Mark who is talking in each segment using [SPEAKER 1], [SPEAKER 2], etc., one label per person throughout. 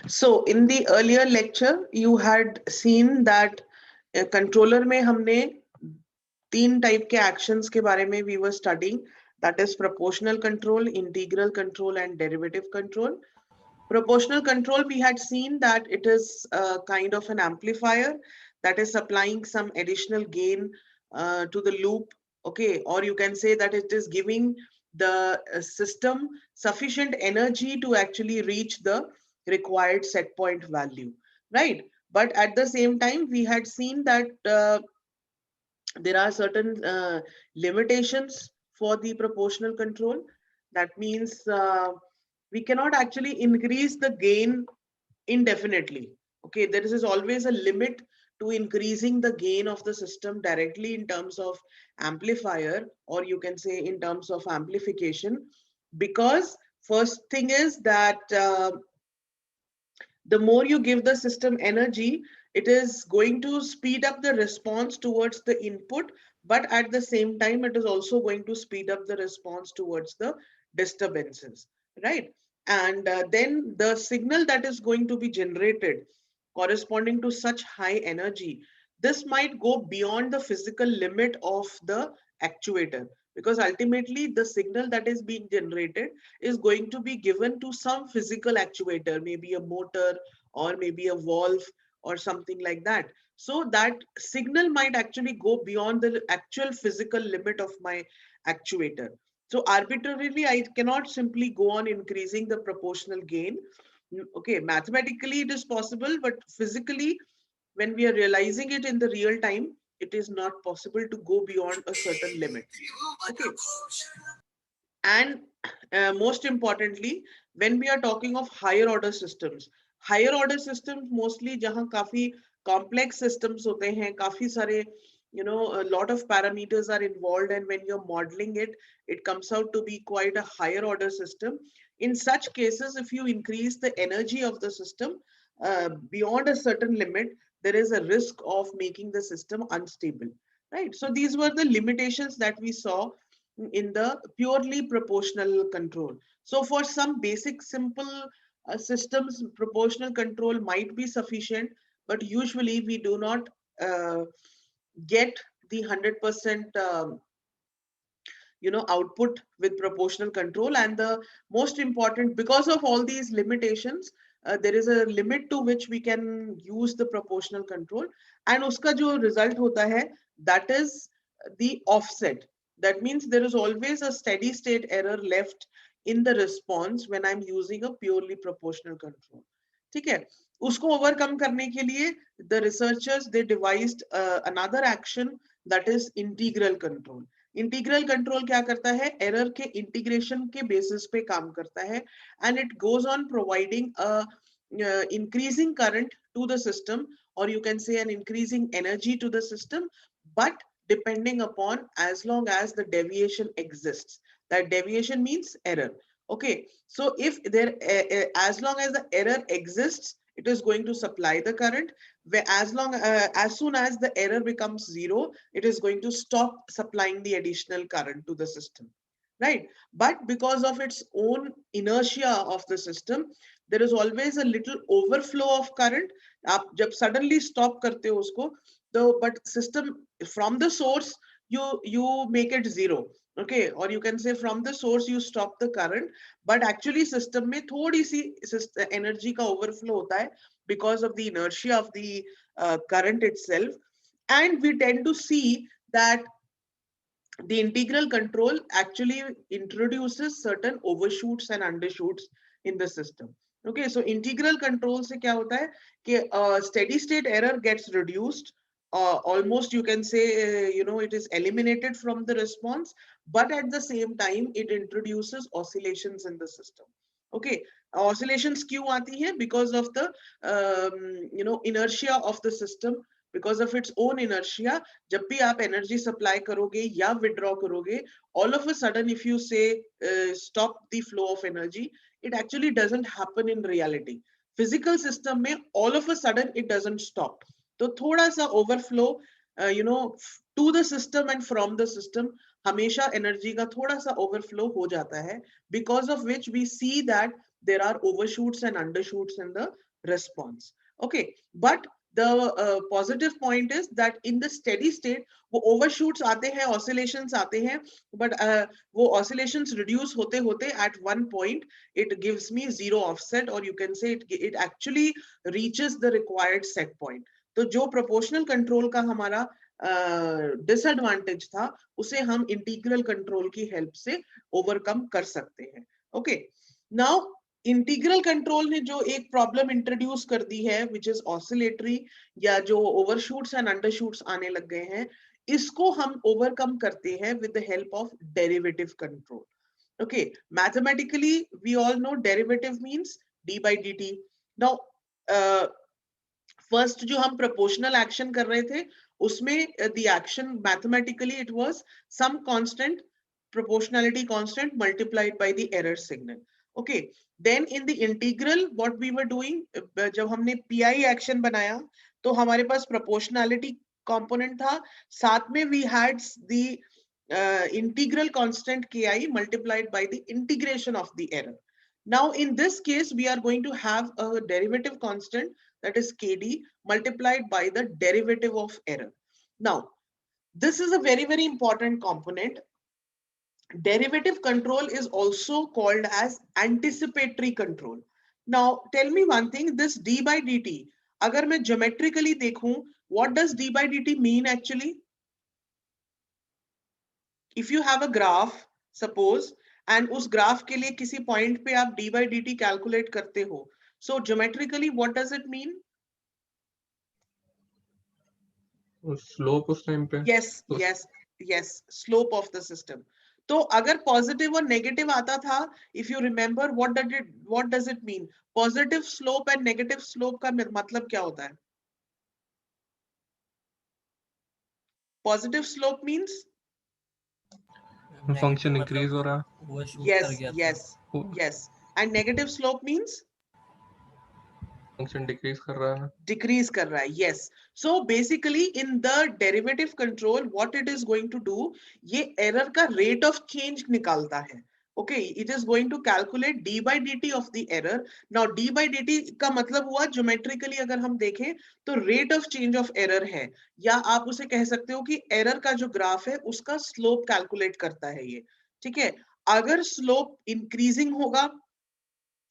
[SPEAKER 1] So in the earlier lecture, you had seen that controller में हमने तीन type के actions के बारे में we were studying. That is proportional control, integral control, and derivative control. Proportional control, we had seen that it is a kind of an amplifier that is supplying some additional gain to the loop. Okay, or you can say that it is giving the system sufficient energy to actually reach the required set point value, right? But at the same time, we had seen that there are certain limitations for the proportional control. That means we cannot actually increase the gain indefinitely. Okay, there is always a limit to increasing the gain of the system directly in terms of amplifier, or you can say in terms of amplification, because first thing is that the more you give the system energy, it is going to speed up the response towards the input, but at the same time, it is also going to speed up the response towards the disturbances, right? And then the signal that is going to be generated corresponding to such high energy, this might go beyond the physical limit of the actuator, because ultimately the signal that is being generated is going to be given to some physical actuator, maybe a motor or maybe a valve or something like that. So that signal might actually go beyond the actual physical limit of my actuator. So arbitrarily, I cannot simply go on increasing the proportional gain. Okay, mathematically it is possible, but physically, when we are realizing it in the real time, it is not possible to go beyond a certain limit. Okay, and most importantly, when we are talking of higher order systems mostly jahan kafi complex systems hote hain, kafi sare, you know, a lot of parameters are involved, and when you're modeling it, it comes out to be quite a higher order system. In such cases, if you increase the energy of the system beyond a certain limit, there is a risk of making the system unstable, right? So these were the limitations that we saw in the purely proportional control. So for some basic simple systems, proportional control might be sufficient, but usually we do not uh, get the 100% output with proportional control. And the most important, because of all these limitations, there is a limit to which we can use the proportional control, and uska jo result hota hai, that is the offset. That means there is always a steady state error left in the response when I'm using a purely proportional control. ठीक है, उसको overcome करने के लिए the researchers, they devised another action, that is integral control. Integral control क्या करता है, error के इंटीग्रेशन के बेसिस पे काम करता है, and it goes on providing increasing current to the system, or you can say an increasing energy to the system, but depending upon as long as the deviation exists. That deviation means error. Okay, so if there as long as the error exists, it is going to supply the current, where as soon as the error becomes zero, it is going to stop supplying the additional current to the system, right? But because of its own inertia of the system, there is always a little overflow of current. आप जब suddenly stop करते हो उसको, तो but system from the source, you make it zero. Okay, or you can say from the source you stop the current, but actually system में थोड़ी सी energy का overflow होता है because of the inertia of the current itself. And we tend to see that the integral control actually introduces certain overshoots and undershoots in the system. Okay, so integral control se kya hota hai कि steady state error gets reduced, almost you can say it is eliminated from the response, but at the same time it introduces oscillations in the system. Okay, oscillations क्यों आती है? Because of the inertia of the system, because of its own inertia. जब भी आप energy supply करोगे या withdraw करोगे, all of a sudden if you say stop the flow of energy, it actually doesn't happen in reality. Physical system में all of a sudden it doesn't stop. तो थोड़ा सा overflow to the system and from the system, हमेशा energy का थोड़ा सा overflow हो जाता है, because of which we see that there are overshoots and undershoots in the response. Okay, but the positive point is that in the steady state वो overshoots आते हैं, oscillations आते हैं, but वो oscillations reduce होते होते at one point it gives me zero offset, or you can say it actually reaches the required set point. तो जो proportional control का हमारा डिसएडवांटेज था उसे हम इंटीग्रल कंट्रोल की हेल्प से ओवरकम कर सकते हैं. ओके, नाउ इंटीग्रल कंट्रोल ने जो एक प्रॉब्लम इंट्रोड्यूस कर दी है विच इज ऑसिलेटरी, या जो ओवरशूट्स एंड अंडरशूट्स आने लग गए हैं, इसको हम ओवरकम करते हैं with the help of derivative control. Okay, mathematically we all know derivative means d by D t. Now first जो हम प्रोपोर्शनल एक्शन कर रहे थे उसमें the action mathematically it was some constant, proportionality constant multiplied by the error signal. Okay, then in the integral what we were doing, जब हमने pi action बनाया तो हमारे पास proportionality component था, साथ में we had the integral constant ki multiplied by the integration of the error. Now in this case we are going to have a derivative constant, that is kd, multiplied by the derivative of error. Now this is a very very important component. Derivative control is also called as anticipatory control. Now tell me one thing, this d by dt अगर मैं geometrically देखूं, what does d by dt mean actually? If you have a graph suppose, and उस graph के लिए किसी point पे आप d by dt calculate करते हो, so geometrically what does it mean?
[SPEAKER 2] Slope उस टाइम पे.
[SPEAKER 1] yes, slope of the system. तो अगर पॉजिटिव और नेगेटिव आता था, if you remember, what does it mean? Positive slope and negative slope का मतलब क्या होता है? Positive slope means
[SPEAKER 2] function increase हो रहा है.
[SPEAKER 1] Yes and negative slope means
[SPEAKER 2] function decrease कर रहा है.
[SPEAKER 1] डिक्रीज कर रहा है. Yes, so basically in the derivative control what it is going to do, ये एरर का रेट ऑफ चेंज निकालता है. Okay, it is going to calculate D by D T of the error. Now D by D T का मतलब हुआ geometrically अगर हम देखें तो rate of change of error है, या आप उसे कह सकते हो कि एरर का जो ग्राफ है उसका स्लोप कैलकुलेट करता है ये. ठीक है, अगर स्लोप इंक्रीजिंग होगा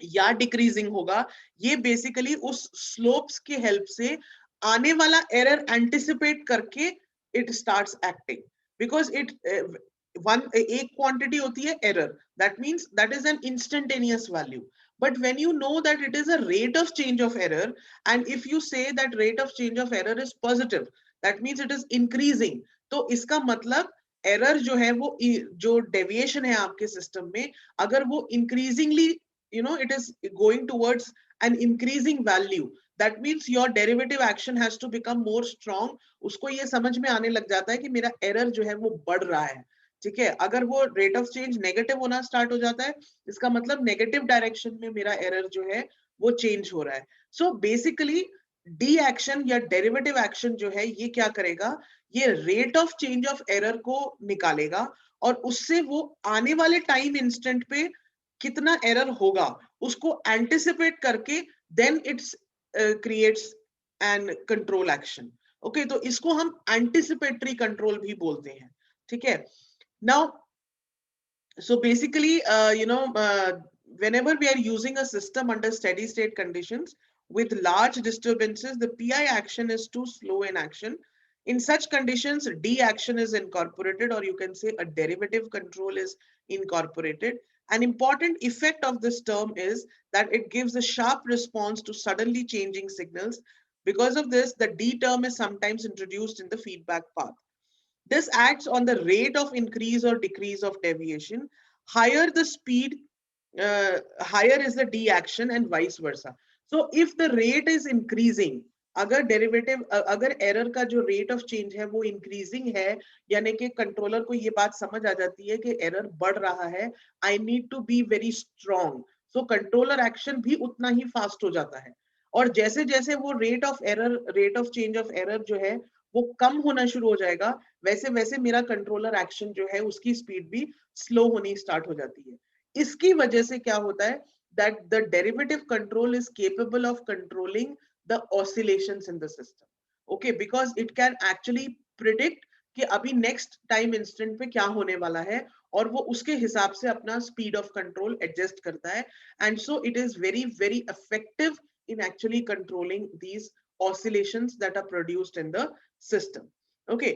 [SPEAKER 1] या डिक्रीजिंग होगा, ये बेसिकली उस स्लोप्स के हेल्प से आने वाला एरर एंटिसिपेट करके it starts acting, because it एक क्वांटिटी होती है error, that means that is an instantaneous value. But when you know that it is a rate of change of error, and if you say that rate of change of error is positive, that means it is increasing. तो इसका मतलब error जो है वो जो deviation है आपके system में, अगर वो increasingly it is going towards an increasing value, that means your derivative action has to become more strong. उसको ये समझ में आने लग जाता है कि मेरा एरर जो है वो बढ़ रहा है. ठीक है, अगर वो रेट ऑफ चेंज नेगेटिव होना स्टार्ट हो जाता है, इसका मतलब नेगेटिव डायरेक्शन में मेरा एरर जो है वो चेंज हो रहा है. सो बेसिकली डी एक्शन या डेरिवेटिव एक्शन जो है ये क्या करेगा, ये rate of change of error को निकालेगा और उससे वो आने वाले टाइम इंस्टेंट पे कितना एरर होगा उसको एंटिसिपेट करके then it's creates an control action. Okay, तो इसको हम एंटिसिपेटरी कंट्रोल भी बोलते हैं. ठीक है, now so basically whenever we are using a system under steady state conditions with large disturbances, the pi action is too slow in action. In such conditions, d action is incorporated, or you can say a derivative control is incorporated. An important effect of this term is that it gives a sharp response to suddenly changing signals. Because of this, the d term is sometimes introduced in the feedback path. This acts on the rate of increase or decrease of deviation. Higher the speed, higher is the d action, and vice versa. So if the rate is increasing, अगर derivative अगर error का जो rate of change है वो increasing है, यानी कि controller को ये बात समझ आ जाती है कि एरर बढ़ रहा है, I need to be very strong, so controller action भी उतना ही फास्ट हो जाता है. और जैसे जैसे वो rate of change of error जो है वो कम होना शुरू हो जाएगा, वैसे वैसे मेरा कंट्रोलर एक्शन जो है उसकी स्पीड भी स्लो होनी स्टार्ट हो जाती है. इसकी वजह से क्या होता है, that the derivative control is capable of controlling the oscillations in the system. Okay, because it can actually predict कि अभी नेक्स्ट टाइम इंस्टेंट पे क्या होने वाला है और वो उसके हिसाब से अपना स्पीड ऑफ कंट्रोल एडजस्ट करता है. And so it is very very effective in actually controlling these oscillations that are produced in the system. Okay,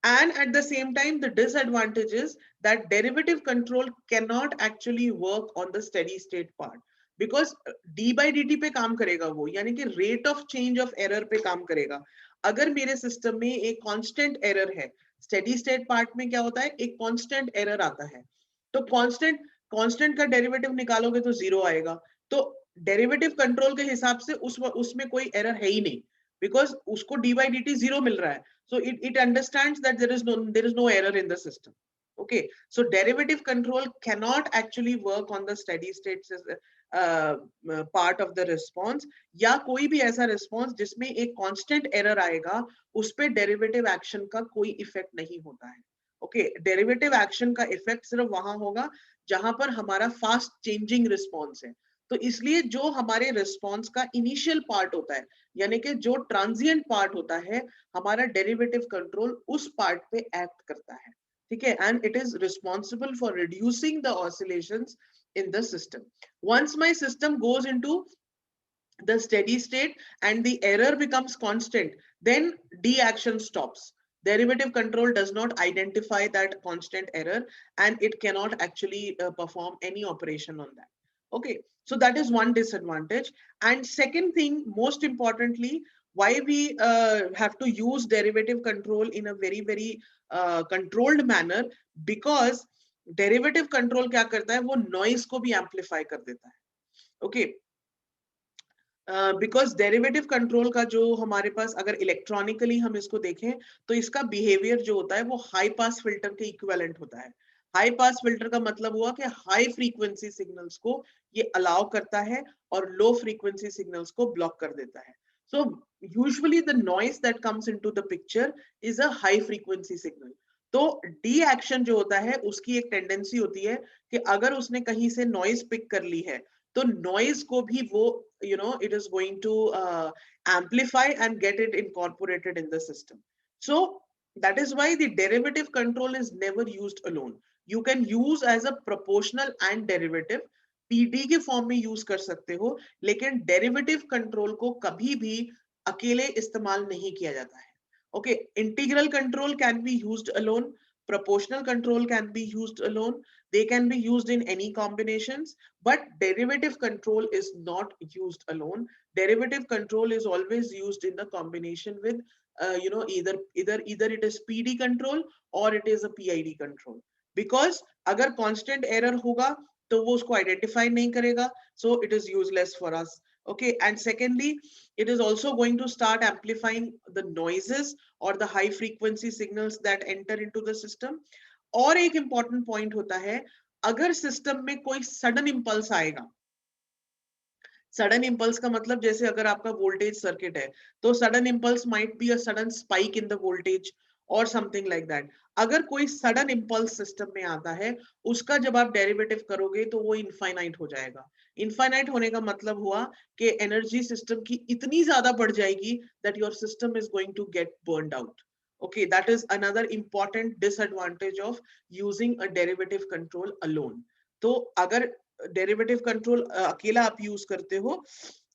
[SPEAKER 1] and at the same time the disadvantage is that derivative control cannot actually work on the steady state part, because d by dt पे काम करेगा वो, यानी कि rate of change of error पे काम करेगा. अगर मेरे सिस्टम में एक कांस्टेंट एरर है, स्टेडी स्टेट पार्ट में क्या होता है, एक कांस्टेंट एरर आता है, तो कांस्टेंट का डेरिवेटिव निकालोगे तो जीरो आएगा. तो डेरिवेटिव कंट्रोल के हिसाब से उसमें कोई एरर है ही नहीं, बिकॉज उसको D by D T zero मिल रहा है. So it understands that there is no error in the system. Okay, so derivative control cannot actually work on the steady state part of the response, या कोई भी ऐसा response जिसमें एक constant error आएगा उस पे derivative action का कोई effect नहीं होता है. Okay, derivative action का effect सिर्फ वहां होगा जहां पर हमारा fast changing response है. तो इसलिए जो हमारे रिस्पॉन्स का इनिशियल पार्ट होता है, यानी कि जो ट्रांजिएंट पार्ट होता है, हमारा डेरिवेटिव कंट्रोल उस पार्ट पे एक्ट करता है. ठीक है, and it is responsible for reducing the oscillations in the system. Once my system goes into the steady state and the error becomes constant, then D action stops. Derivative control does not identify that constant error and it cannot actually perform any operation on that. Okay, so that is one disadvantage. And second thing, most importantly, why we have to use derivative control in a very very controlled manner, because derivative control क्या करता है, वो noise को भी amplify कर देता है. Okay, because derivative control का जो हमारे पास, अगर इलेक्ट्रॉनिकली हम इसको देखें तो इसका बिहेवियर जो होता है वो हाई पास फिल्टर के इक्विवेलेंट होता है. हाई पास फिल्टर का मतलब हुआ कि हाई फ्रीक्वेंसी सिग्नल्स को ये अलाउ करता है और लो फ्रीक्वेंसी सिग्नल्स को ब्लॉक कर देता है. So usually the noise that comes into the picture is a high frequency signal. तो डी एक्शन जो होता है उसकी एक टेंडेंसी होती है कि अगर उसने कहीं से नॉइज पिक कर ली है तो नॉइज को भी वो it is going to amplify and get it incorporated in the system. So that is why the derivative control is never used alone. You can use as a proportional and derivative. PD के form में use कर सकते हो, लेकिन derivative control को कभी भी अकेले इस्तेमाल नहीं किया जाता है. Okay, integral control can be used alone. Proportional control can be used alone. They can be used in any combinations, but derivative control is not used alone. Derivative control is always used in the combination with, either it is PD control or it is a PID control. Because अगर constant error होगा तो वो उसको identify नहीं करेगा, so it is useless for us. Okay, and secondly, it is also going to start amplifying the noises or the high frequency signals that enter into the system. और एक important point होता है, अगर system में कोई sudden impulse आएगा, sudden impulse का मतलब जैसे अगर आपका voltage circuit है तो sudden impulse might be a sudden spike in the voltage or something like that. अगर कोई sudden impulse system में आता है, उसका जब आप derivative करोगे तो वो infinite हो जाएगा. Infinite होने का मतलब हुआ कि energy system की इतनी ज़्यादा बढ़ जाएगी that your system is going to get burned out. Okay, that is another important disadvantage of using a derivative control alone. तो अगर derivative control अकेला आप use करते हो,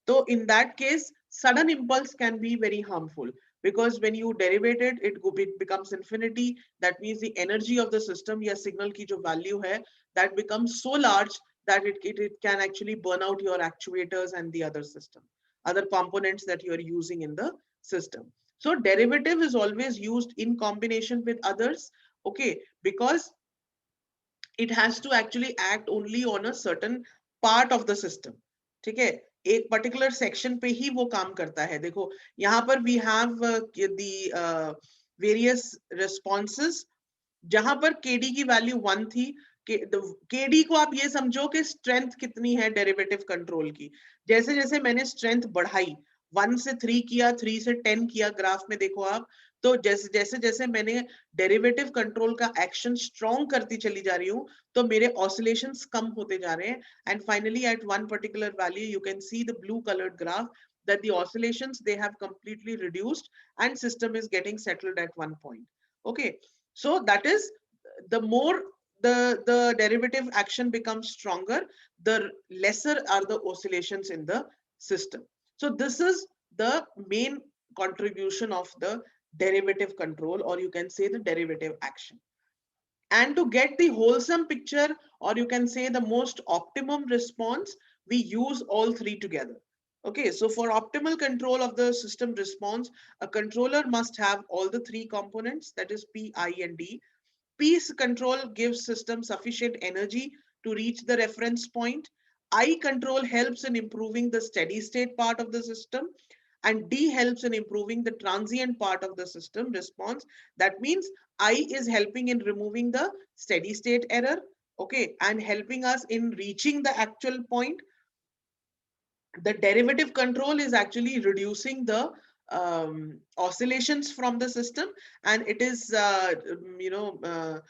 [SPEAKER 1] तो in that case sudden impulse can be very harmful. Because when you derivate it, it becomes infinity. That means the energy of the system या signal की जो value है, that becomes so large that it can actually burn out your actuators and the other system, other components that you are using in the system. So derivative is always used in combination with others, okay, because it has to actually act only on a certain part of the system. ठीक है, एक particular section पे ही वो काम करता है. देखो यहाँ पर we have the various responses, जहां पर केडी की वैल्यू 1 थी. केडी को आप ये समझो कि स्ट्रेंथ कितनी है डेरिवेटिव कंट्रोल की. जैसे जैसे मैंने स्ट्रेंथ बढ़ाई, 1 से 3 किया, 3 से 10 किया, ग्राफ में देखो आप, तो जैसे जैसे जैसे मैंने डेरिवेटिव कंट्रोल का एक्शन स्ट्रॉन्ग करती चली जा रही हूँ, तो मेरे ऑसिलेशंस कम होते जा रहे हैं, and finally at one particular value you can see the blue coloured graph that the oscillations they have completely reduced and system is getting settled at one point. Okay, so that is the more the derivative action becomes stronger, the lesser are the oscillations in the system. So this is the main contribution of the derivative control, or you can say the derivative action. And to get the wholesome picture, or you can say the most optimum response, we use all three together. Okay, so for optimal control of the system response, a controller must have all the three components, that is P, I, and D. P's control gives system sufficient energy to reach the reference point. I control helps in improving the steady state part of the system, and D helps in improving the transient part of the system response. That means I is helping in removing the steady state error, okay, and helping us in reaching the actual point. The derivative control is actually reducing the oscillations from the system, and it is the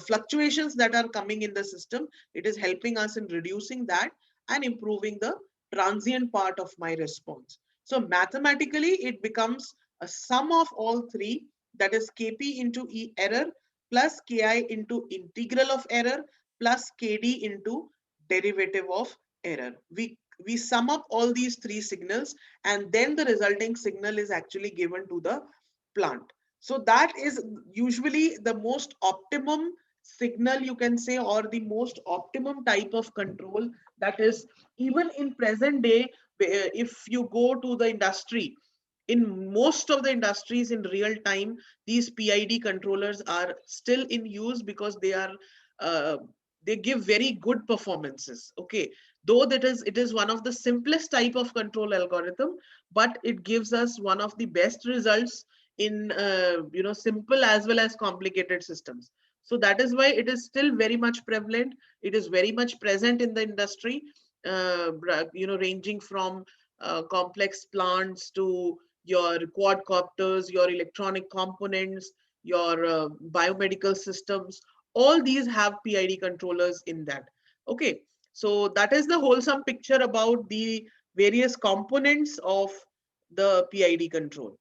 [SPEAKER 1] fluctuations that are coming in the system, it is helping us in reducing that and improving the transient part of my response. So mathematically it becomes a sum of all three, that is kp into e error plus ki into integral of error plus kd into derivative of error. We sum up all these three signals, and then the resulting signal is actually given to the plant. So that is usually the most optimum signal, you can say, or the most optimum type of control. That is, even in present day, if you go to the industry, in most of the industries in real time, these PID controllers are still in use because uh, they give very good performances. Okay, though it is one of the simplest type of control algorithm, but it gives us one of the best results in simple as well as complicated systems. So that is why it is still very much prevalent. It is very much present in the industry, ranging from complex plants to your quadcopters, your electronic components, your biomedical systems. All these have PID controllers in that. Okay, so that is the wholesome picture about the various components of the PID control.